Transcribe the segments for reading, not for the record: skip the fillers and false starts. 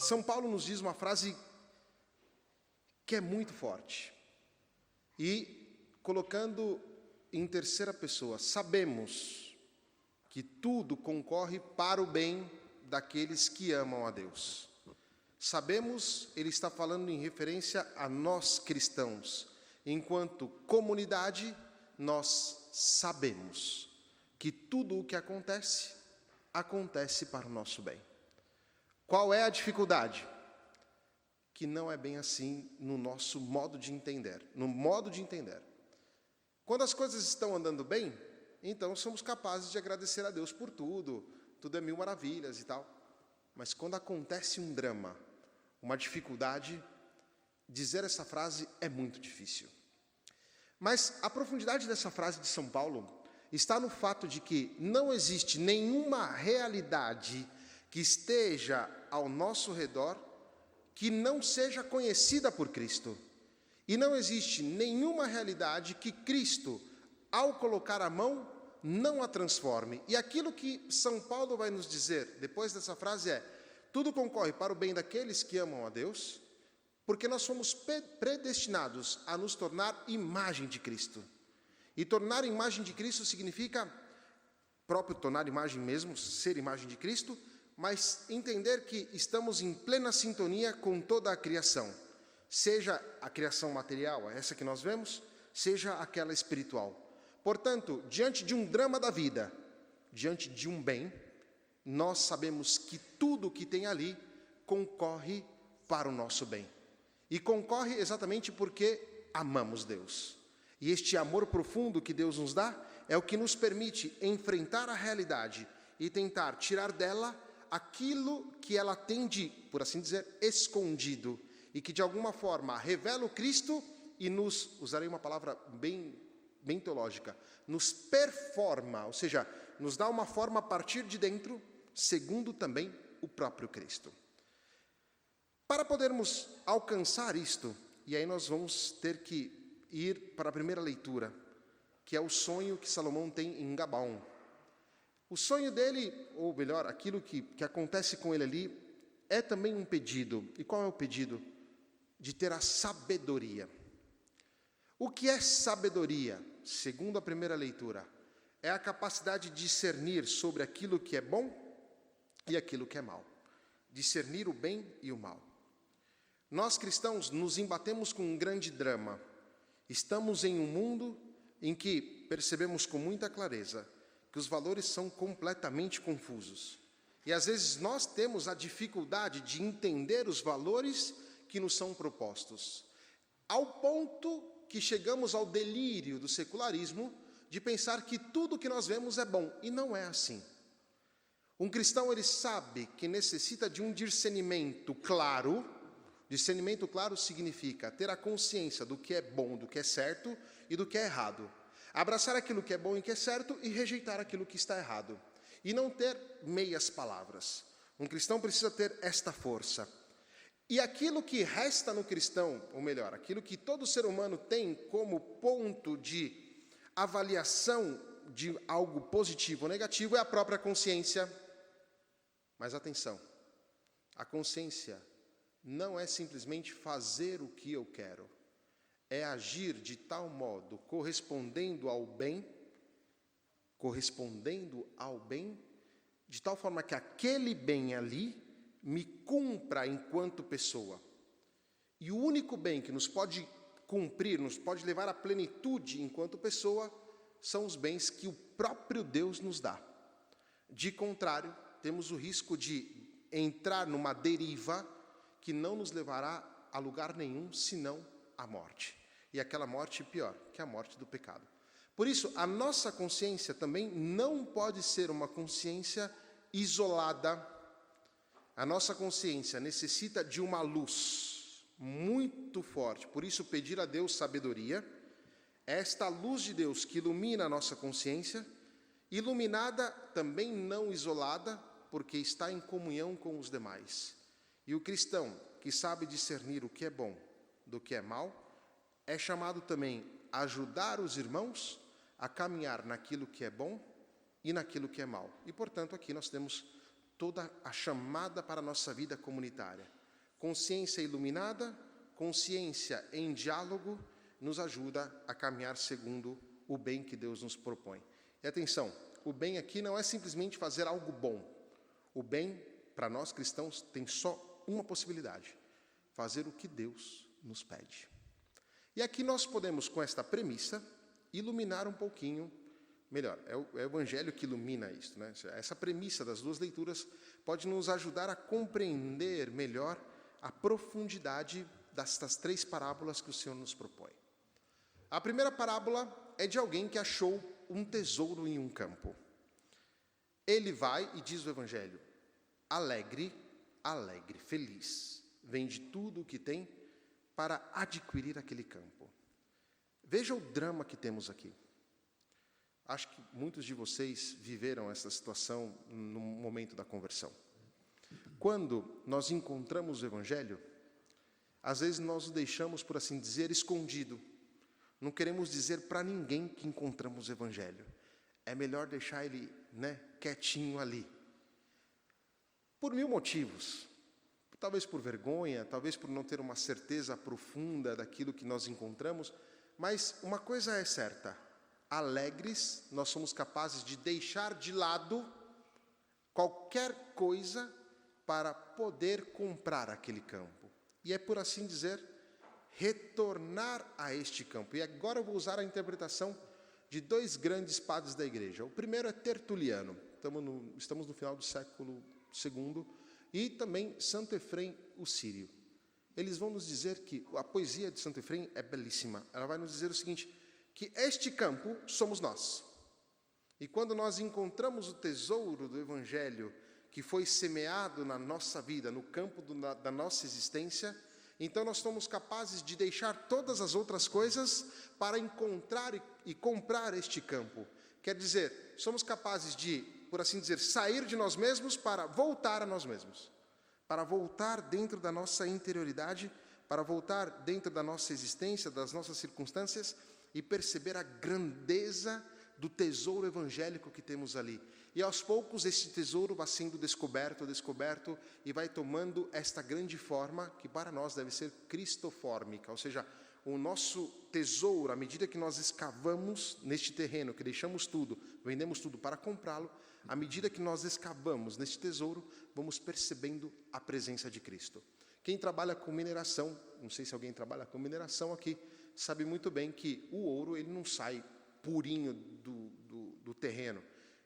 São Paulo nos diz uma frase que é muito forte. E, colocando em terceira pessoa, sabemos que tudo concorre para o bem daqueles que amam a Deus. Sabemos, ele está falando em referência a nós cristãos. Enquanto comunidade, nós sabemos que tudo o que acontece, acontece para o nosso bem. Qual é a dificuldade? Que não é bem assim no nosso modo de entender. No modo de entender. Quando as coisas estão andando bem, então somos capazes de agradecer a Deus por tudo. Tudo é mil maravilhas e tal. Mas quando acontece um drama, uma dificuldade, dizer essa frase é muito difícil. Mas a profundidade dessa frase de São Paulo está no fato de que não existe nenhuma realidade que esteja ao nosso redor que não seja conhecida por Cristo. E não existe nenhuma realidade que Cristo, ao colocar a mão, não a transforme. E aquilo que São Paulo vai nos dizer depois dessa frase é: tudo concorre para o bem daqueles que amam a Deus, porque nós somos predestinados a nos tornar imagem de Cristo. E tornar imagem de Cristo significa próprio tornar imagem mesmo, ser imagem de Cristo, mas entender que estamos em plena sintonia com toda a criação, seja a criação material, essa que nós vemos, seja aquela espiritual. Portanto, diante de um drama da vida, diante de um bem, nós sabemos que tudo que tem ali concorre para o nosso bem. E concorre exatamente porque amamos Deus. E este amor profundo que Deus nos dá é o que nos permite enfrentar a realidade e tentar tirar dela aquilo que ela tem de, por assim dizer, escondido, e que de alguma forma revela o Cristo e nos, usarei uma palavra bem teológica, nos performa, ou seja, nos dá uma forma a partir de dentro, segundo também o próprio Cristo. Para podermos alcançar isto, e aí nós vamos ter que ir para a primeira leitura, que é o sonho que Salomão tem em Gabaon. O sonho dele, ou melhor, aquilo que acontece com ele ali, é também um pedido. E qual é o pedido? De ter a sabedoria. O que é sabedoria? Segundo a primeira leitura, é a capacidade de discernir sobre aquilo que é bom e aquilo que é mal. Discernir o bem e o mal. Nós cristãos nos embatemos com um grande drama. Estamos em um mundo em que percebemos com muita clareza que os valores são completamente confusos. E às vezes nós temos a dificuldade de entender os valores que nos são propostos, ao ponto que chegamos ao delírio do secularismo de pensar que tudo que nós vemos é bom, e não é assim. Um cristão, ele sabe que necessita de um discernimento claro. Discernimento claro significa ter a consciência do que é bom, do que é certo e do que é errado. Abraçar aquilo que é bom e que é certo e rejeitar aquilo que está errado. E não ter meias palavras. Um cristão precisa ter esta força. E aquilo que resta no cristão, ou melhor, aquilo que todo ser humano tem como ponto de avaliação de algo positivo ou negativo, é a própria consciência. Mas atenção, a consciência não é simplesmente fazer o que eu quero. É agir de tal modo, correspondendo ao bem, de tal forma que aquele bem ali me cumpra enquanto pessoa. E o único bem que nos pode cumprir, nos pode levar à plenitude enquanto pessoa, são os bens que o próprio Deus nos dá. De contrário, temos o risco de entrar numa deriva que não nos levará a lugar nenhum, senão a morte. E aquela morte pior, que é a morte do pecado. Por isso, a nossa consciência também não pode ser uma consciência isolada. A nossa consciência necessita de uma luz muito forte. Por isso, pedir a Deus sabedoria. Esta luz de Deus que ilumina a nossa consciência, iluminada também não isolada, porque está em comunhão com os demais. E o cristão que sabe discernir o que é bom do que é mal, é chamado também a ajudar os irmãos a caminhar naquilo que é bom e naquilo que é mal. E, portanto, aqui nós temos toda a chamada para a nossa vida comunitária. Consciência iluminada, consciência em diálogo, nos ajuda a caminhar segundo o bem que Deus nos propõe. E atenção, o bem aqui não é simplesmente fazer algo bom. O bem, para nós cristãos, tem só uma possibilidade: fazer o que Deus nos pede. E aqui nós podemos, com esta premissa, iluminar um pouquinho melhor. É o Evangelho que ilumina isso, né? Essa premissa das duas leituras pode nos ajudar a compreender melhor a profundidade destas 3 parábolas que o Senhor nos propõe. A primeira parábola é de alguém que achou um tesouro em um campo. Ele vai, e diz o Evangelho, alegre, feliz, vende tudo o que tem para adquirir aquele campo. Veja o drama que temos aqui. Acho que muitos de vocês viveram essa situação no momento da conversão. Quando nós encontramos o Evangelho, às vezes nós o deixamos, por assim dizer, escondido. Não queremos dizer para ninguém que encontramos o Evangelho. É melhor deixar ele, quietinho ali. Por 1000 motivos. Talvez por vergonha, talvez por não ter uma certeza profunda daquilo que nós encontramos. Mas uma coisa é certa: alegres, nós somos capazes de deixar de lado qualquer coisa para poder comprar aquele campo. E é, por assim dizer, retornar a este campo. E agora eu vou usar a interpretação de 2 grandes padres da igreja. O primeiro é Tertuliano, estamos no final do século II, e também Santo Efrém o Sírio. Eles vão nos dizer que a poesia de Santo Efrém é belíssima. Ela vai nos dizer o seguinte, que este campo somos nós. E quando nós encontramos o tesouro do Evangelho que foi semeado na nossa vida, no campo da nossa existência, então nós somos capazes de deixar todas as outras coisas para encontrar e comprar este campo. Quer dizer, somos capazes de, por assim dizer, sair de nós mesmos para voltar a nós mesmos. Para voltar dentro da nossa interioridade, para voltar dentro da nossa existência, das nossas circunstâncias, e perceber a grandeza do tesouro evangélico que temos ali. E aos poucos esse tesouro vai sendo descoberto, e vai tomando esta grande forma, que para nós deve ser cristofórmica, ou seja, o nosso tesouro, à medida que nós escavamos neste terreno, que deixamos tudo, vendemos tudo para comprá-lo, à medida que nós escavamos neste tesouro, vamos percebendo a presença de Cristo. Quem trabalha com mineração, não sei se alguém trabalha com mineração aqui, sabe muito bem que o ouro ele não sai purinho do terreno.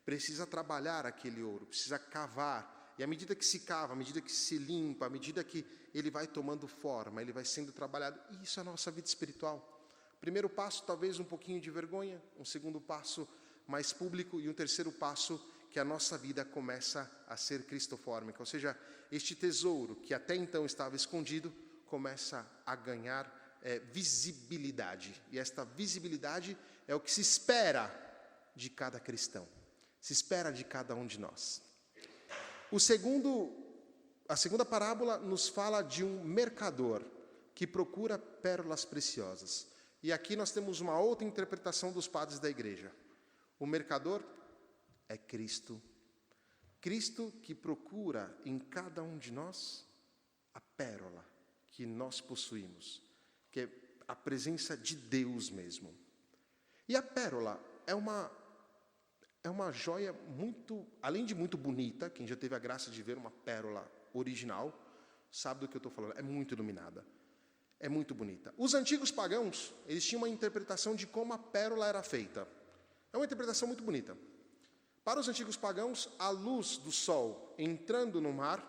Precisa trabalhar aquele ouro, precisa cavar. E à medida que se cava, à medida que se limpa, à medida que ele vai tomando forma, ele vai sendo trabalhado. E isso é a nossa vida espiritual. Primeiro passo, talvez um pouquinho de vergonha. Um segundo passo, mais público. E um terceiro passo, que a nossa vida começa a ser cristofórmica. Ou seja, este tesouro que até então estava escondido, começa a ganhar visibilidade. E esta visibilidade é o que se espera de cada cristão. Se espera de cada um de nós. A segunda parábola nos fala de um mercador que procura pérolas preciosas. E aqui nós temos uma outra interpretação dos padres da igreja. O mercador é Cristo. Cristo que procura em cada um de nós a pérola que nós possuímos, que é a presença de Deus mesmo. E a pérola é uma joia muito, além de muito bonita, quem já teve a graça de ver uma pérola original, sabe do que eu estou falando, é muito iluminada, é muito bonita. Os antigos pagãos, eles tinham uma interpretação de como a pérola era feita. É uma interpretação muito bonita. Para os antigos pagãos, a luz do sol entrando no mar,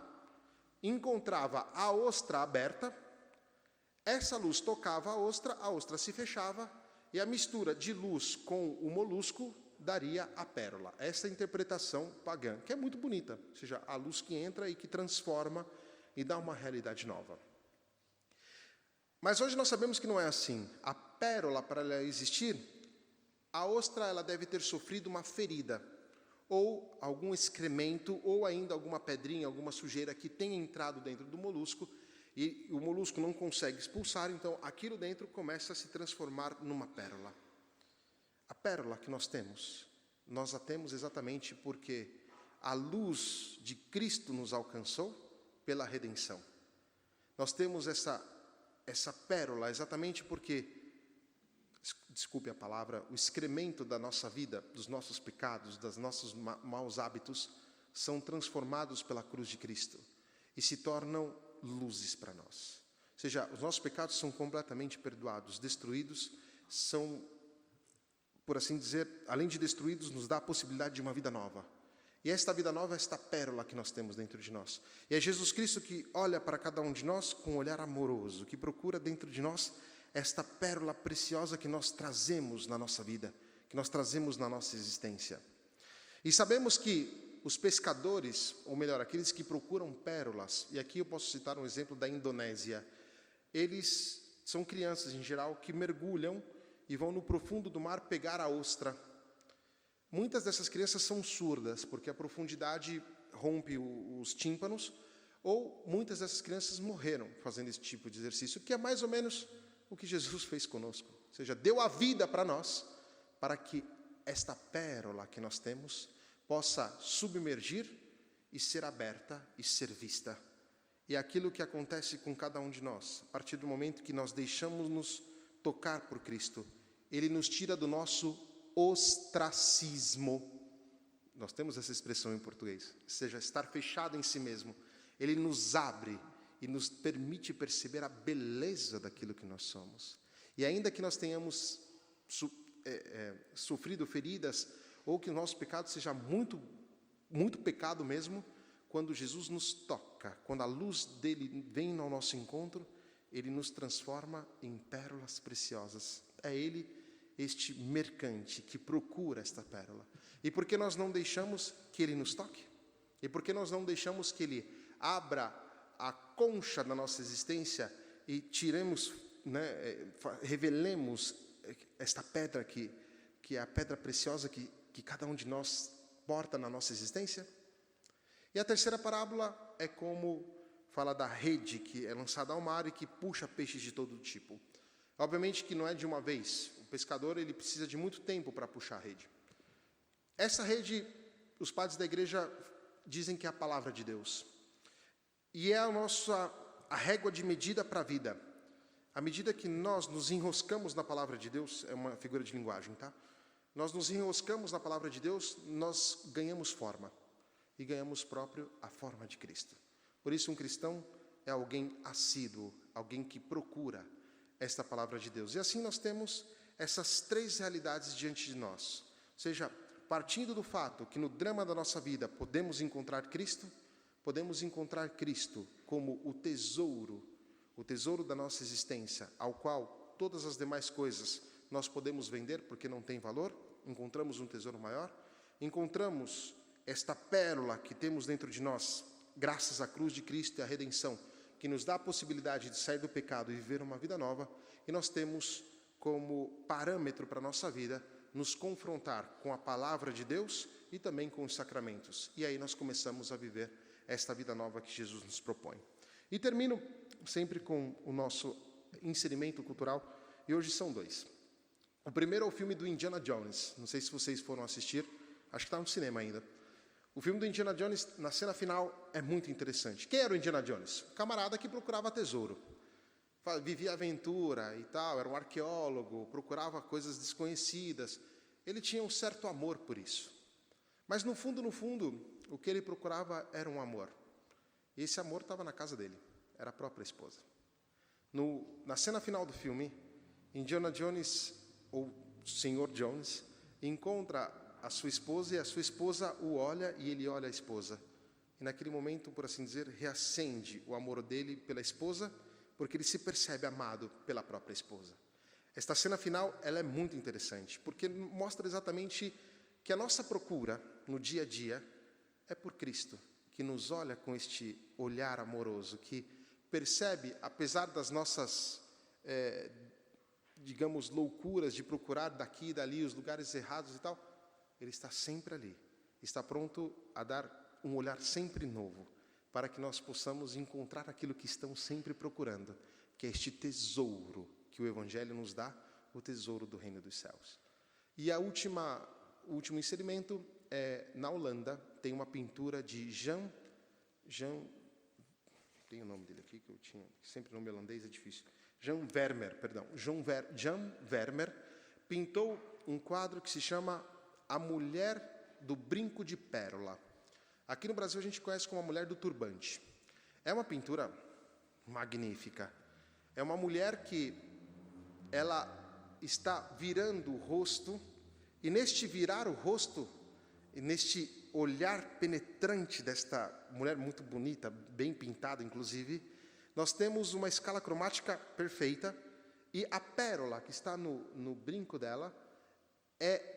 encontrava a ostra aberta, essa luz tocava a ostra se fechava, e a mistura de luz com o molusco daria a pérola. Essa é a interpretação pagã, que é muito bonita, ou seja, a luz que entra e que transforma e dá uma realidade nova. Mas hoje nós sabemos que não é assim. A pérola, para ela existir, a ostra ela deve ter sofrido uma ferida, ou algum excremento, ou ainda alguma pedrinha, alguma sujeira que tenha entrado dentro do molusco, e o molusco não consegue expulsar, então aquilo dentro começa a se transformar numa pérola. A pérola que nós a temos exatamente porque a luz de Cristo nos alcançou pela redenção. Nós temos essa pérola exatamente porque, desculpe a palavra, o excremento da nossa vida, dos nossos pecados, dos nossos maus hábitos, são transformados pela cruz de Cristo e se tornam luzes para nós. Ou seja, os nossos pecados são completamente perdoados, destruídos, são, por assim dizer, além de destruídos, nos dá a possibilidade de uma vida nova. E esta vida nova é esta pérola que nós temos dentro de nós. E é Jesus Cristo que olha para cada um de nós com um olhar amoroso, que procura dentro de nós esta pérola preciosa que nós trazemos na nossa vida, que nós trazemos na nossa existência. E sabemos que os pescadores, ou melhor, aqueles que procuram pérolas, e aqui eu posso citar um exemplo da Indonésia, eles são crianças em geral que mergulham e vão no profundo do mar pegar a ostra. Muitas dessas crianças são surdas, porque a profundidade rompe os tímpanos, ou muitas dessas crianças morreram fazendo esse tipo de exercício, que é mais ou menos o que Jesus fez conosco. Ou seja, deu a vida para nós, para que esta pérola que nós temos possa submergir e ser aberta e ser vista. E é aquilo que acontece com cada um de nós. A partir do momento que nós deixamos nos tocar por Cristo, Ele nos tira do nosso ostracismo. Nós temos essa expressão em português, ou seja, estar fechado em si mesmo. Ele nos abre e nos permite perceber a beleza daquilo que nós somos. E ainda que nós tenhamos sofrido feridas, ou que o nosso pecado seja muito, muito pecado mesmo, quando Jesus nos toca, quando a luz dele vem ao nosso encontro, ele nos transforma em pérolas preciosas. É ele, este mercante, que procura esta pérola. E por que nós não deixamos que ele nos toque? E por que nós não deixamos que ele abra a concha da nossa existência e tiremos, revelemos esta pedra que é a pedra preciosa que cada um de nós porta na nossa existência? E a terceira parábola é como fala da rede que é lançada ao mar e que puxa peixes de todo tipo. Obviamente que não é de uma vez. O pescador ele precisa de muito tempo para puxar a rede. Essa rede, os padres da igreja dizem que é a palavra de Deus. E é a régua de medida para a vida. À medida que nós nos enroscamos na palavra de Deus, é uma figura de linguagem, tá? Nós nos enroscamos na palavra de Deus, nós ganhamos forma. E ganhamos próprio a forma de Cristo. Por isso, um cristão é alguém assíduo, alguém que procura esta palavra de Deus. E assim nós temos essas três realidades diante de nós. Ou seja, partindo do fato que no drama da nossa vida podemos encontrar Cristo como o tesouro da nossa existência, ao qual todas as demais coisas nós podemos vender porque não tem valor, encontramos um tesouro maior, encontramos esta pérola que temos dentro de nós, graças à cruz de Cristo e à redenção, que nos dá a possibilidade de sair do pecado e viver uma vida nova, e nós temos como parâmetro para a nossa vida nos confrontar com a palavra de Deus e também com os sacramentos. E aí nós começamos a viver esta vida nova que Jesus nos propõe. E termino sempre com o nosso inserimento cultural, e hoje são dois. O primeiro é o filme do Indiana Jones, não sei se vocês foram assistir, acho que está no cinema ainda. O filme do Indiana Jones, na cena final, é muito interessante. Quem era o Indiana Jones? Um camarada que procurava tesouro. Vivia aventura e tal, era um arqueólogo, procurava coisas desconhecidas. Ele tinha um certo amor por isso. Mas no fundo, o que ele procurava era um amor. E esse amor estava na casa dele, era a própria esposa. Na cena final do filme, Indiana Jones, ou Senhor Jones, encontra a sua esposa, e a sua esposa o olha e ele olha a esposa. E naquele momento, por assim dizer, reacende o amor dele pela esposa, porque ele se percebe amado pela própria esposa. Esta cena final, ela é muito interessante, porque mostra exatamente que a nossa procura no dia a dia é por Cristo, que nos olha com este olhar amoroso, que percebe, apesar das nossas, loucuras de procurar daqui e dali os lugares errados e tal, Ele está sempre ali, está pronto a dar um olhar sempre novo, para que nós possamos encontrar aquilo que estamos sempre procurando, que é este tesouro que o Evangelho nos dá, o tesouro do reino dos céus. E o último inserimento na Holanda, tem uma pintura de Jan, tem o nome dele aqui, que eu tinha, sempre nome holandês é difícil. Jan Vermeer pintou um quadro que se chama A Mulher do Brinco de Pérola. Aqui no Brasil a gente conhece como A Mulher do Turbante. É uma pintura magnífica. É uma mulher que ela está virando o rosto, e neste virar o rosto, e neste olhar penetrante desta mulher muito bonita, bem pintada inclusive, nós temos uma escala cromática perfeita, e a pérola que está no brinco dela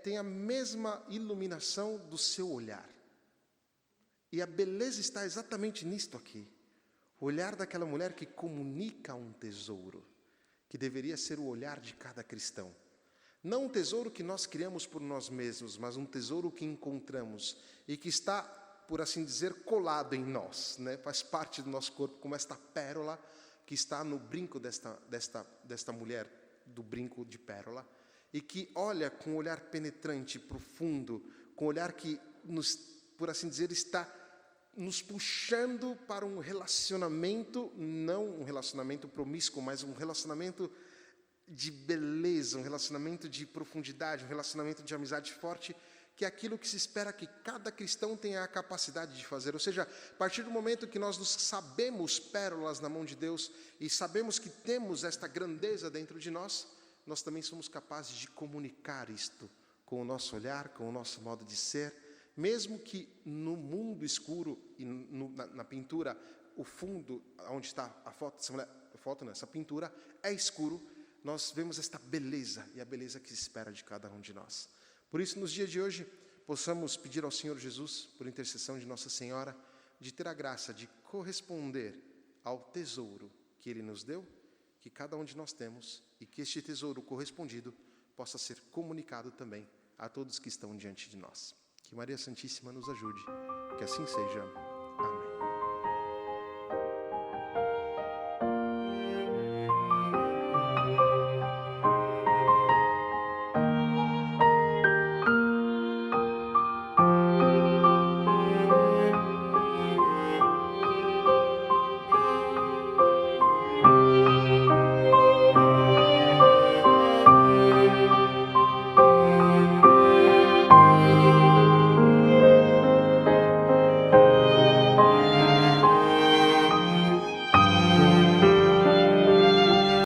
tem a mesma iluminação do seu olhar. E a beleza está exatamente nisto aqui. O olhar daquela mulher que comunica um tesouro, que deveria ser o olhar de cada cristão. Não um tesouro que nós criamos por nós mesmos, mas um tesouro que encontramos e que está, por assim dizer, colado em nós, né? Faz parte do nosso corpo, como esta pérola que está no brinco desta mulher, do brinco de pérola, e que olha com um olhar penetrante, profundo, com um olhar que, por assim dizer, está nos puxando para um relacionamento, não um relacionamento promíscuo, mas um relacionamento de beleza, um relacionamento de profundidade, um relacionamento de amizade forte, que é aquilo que se espera que cada cristão tenha a capacidade de fazer. Ou seja, a partir do momento que nós nos sabemos pérolas na mão de Deus e sabemos que temos esta grandeza dentro de nós, nós também somos capazes de comunicar isto com o nosso olhar, com o nosso modo de ser, mesmo que no mundo escuro e na pintura, o fundo onde está a foto nessa pintura é escuro, nós vemos esta beleza, e a beleza que se espera de cada um de nós. Por isso, nos dias de hoje, possamos pedir ao Senhor Jesus, por intercessão de Nossa Senhora, de ter a graça de corresponder ao tesouro que Ele nos deu, que cada um de nós temos, e que este tesouro correspondido possa ser comunicado também a todos que estão diante de nós. Que Maria Santíssima nos ajude, que assim seja.